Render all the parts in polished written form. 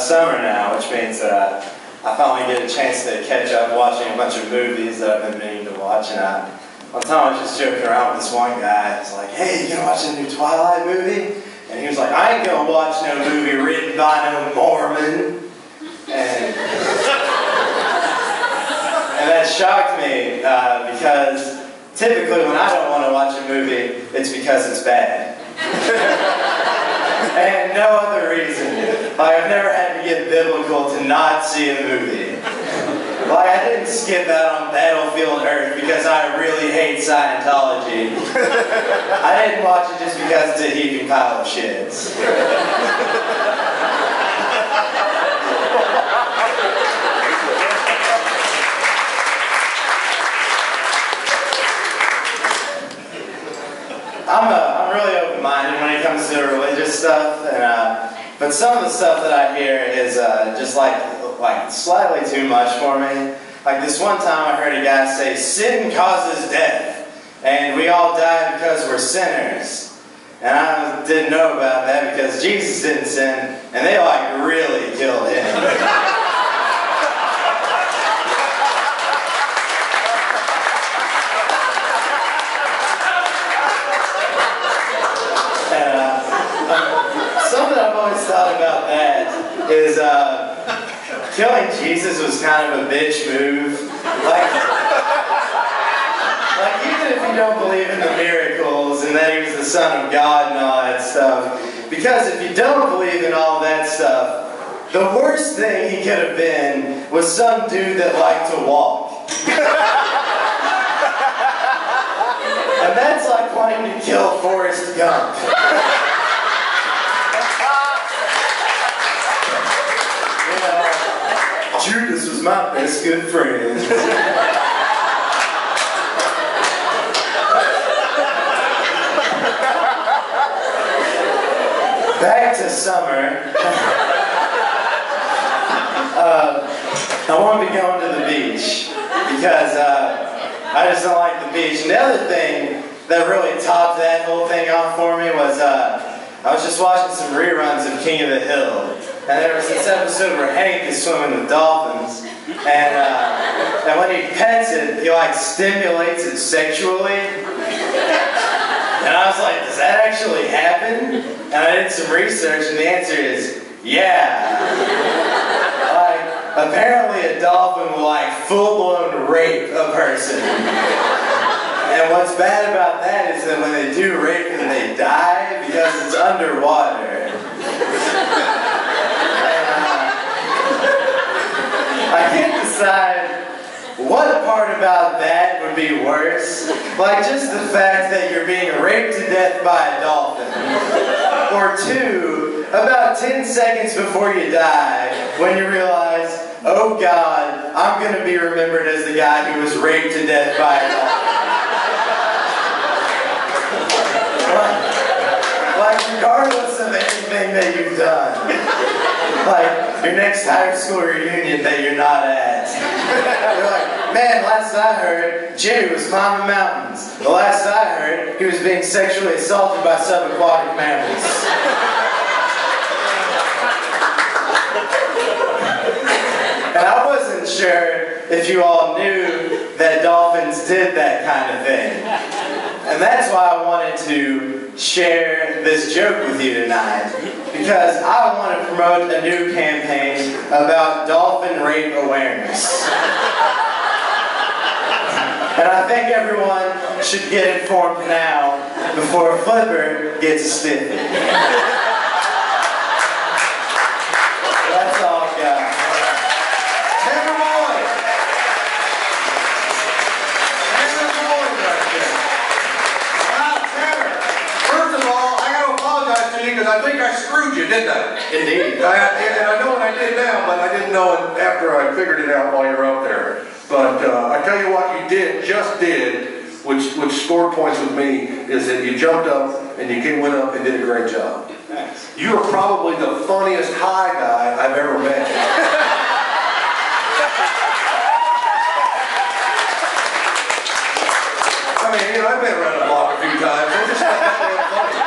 summer now, which means that I finally get a chance to catch up watching a bunch of movies that I've been meaning to watch. And one time I was just joking around with this one guy. He's like, "Hey, you gonna watch the new Twilight movie?" And he was like, "I ain't gonna watch no movie written by no Mormon." And that shocked me because typically when I don't want to watch a movie, it's because it's bad. And no other reason. Like, I've never had to get biblical to not see a movie. Like, I didn't skip out on Battlefield Earth because I really hate Scientology. I didn't watch it just because it's a heaping pile of shits. I'm really open-minded when it comes to religious stuff, and but some of the stuff that I hear is just like slightly too much for me. Like this one time I heard a guy say, "Sin causes death, and we all die because we're sinners." And I didn't know about that because Jesus didn't sin, and they like really killed him. Something I've always thought about that is killing Jesus was kind of a bitch move. Like even if you don't believe in the miracles and that he was the Son of God and all that stuff, because if you don't believe in all that stuff, the worst thing he could have been was some dude that liked to walk. And that's like wanting to kill Forrest Gump. Judas was my best good friend. Back to summer. I want to be going to the beach because I just don't like the beach. And the other thing that really topped that whole thing off for me was I was just watching some reruns of King of the Hill. And there was this episode where Hank is swimming with dolphins, and when he pets it, he like stimulates it sexually. And I was like, does that actually happen? And I did some research, and the answer is, yeah. Like, apparently a dolphin will like full-blown rape a person. And what's bad about that is that when they do rape them, they die because it's underwater. I can't decide what part about that would be worse. Like just the fact that you're being raped to death by a dolphin. Or two, about 10 seconds before you die, when you realize, oh God, I'm going to be remembered as the guy who was raped to death by a dolphin. Like regardless of anything that you've done. Like your next high school reunion that you're not at. You're like, man, last I heard, Jimmy was climbing mountains. The last I heard, he was being sexually assaulted by subaquatic mammals. And I wasn't sure if you all knew that dolphins did that kind of thing. And that's why I wanted to share this joke with you tonight. Because I want to promote a new campaign about dolphin rape awareness. And I think everyone should get informed now before Flipper gets stiffy. That's all I've got. Because I think I screwed you, didn't I? Indeed. And I know what I did now, but I didn't know it after I figured it out while you were up there. But I tell you what you just did, which scored points with me, is that you jumped up and you went up and did a great job. Thanks. You are probably the funniest high guy I've ever met. I mean, you know, I've been around the block a few times. I'm just not that damn funny.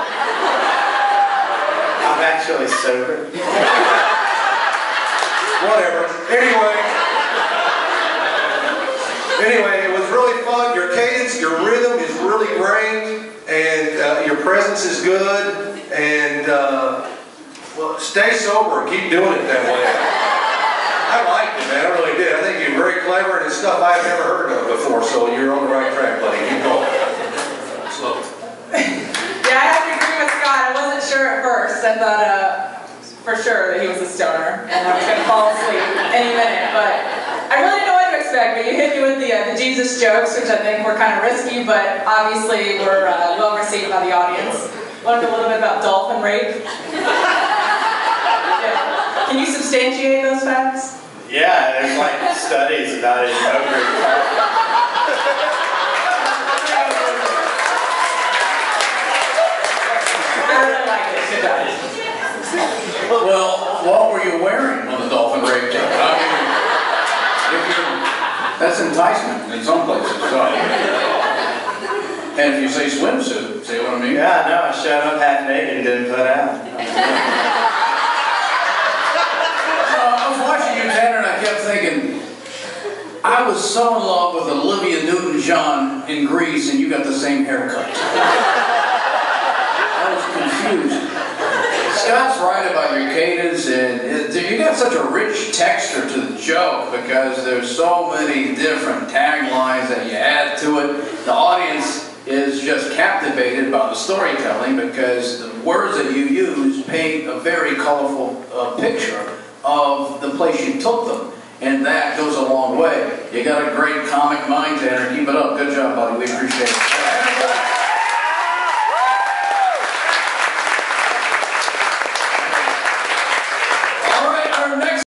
I'm actually sober. really great, and your presence is good, and well, stay sober and keep doing it that way. I liked it, man. I really did. I think you're very clever, and it's stuff I've never heard of before, so you're on the right track, buddy. Keep going. Slow. Yeah, I have to agree with Scott. I wasn't sure at first. I thought for sure that he was a stoner, and I was going to fall asleep any minute, but I really didn't know what to expect, but you hit me with the Jesus jokes, which I think were kind of risky, but obviously were well received by the audience. Learned a little bit about dolphin rape. Yeah. Can you substantiate those facts? Yeah, there's like studies about it over. I really like it. Good job. Well, what were you wearing on the dolphin rape tape? I mean, that's enticement in some places. So. And if you say swimsuit, see what I mean? Yeah, no, I showed up half naked and didn't put out. I was watching you, Tanner, and I kept thinking, I was so in love with Olivia Newton-John in Grease, and you got the same haircut. I was confused. Scott's right about your cadence, and you got such a rich texture to the joke because there's so many different taglines that you add to it. The audience is just captivated by the storytelling because the words that you use paint a very colorful picture of the place you took them, and that goes a long way. You got a great comic mind, Tanner. Keep it up. Good job, buddy. We appreciate it.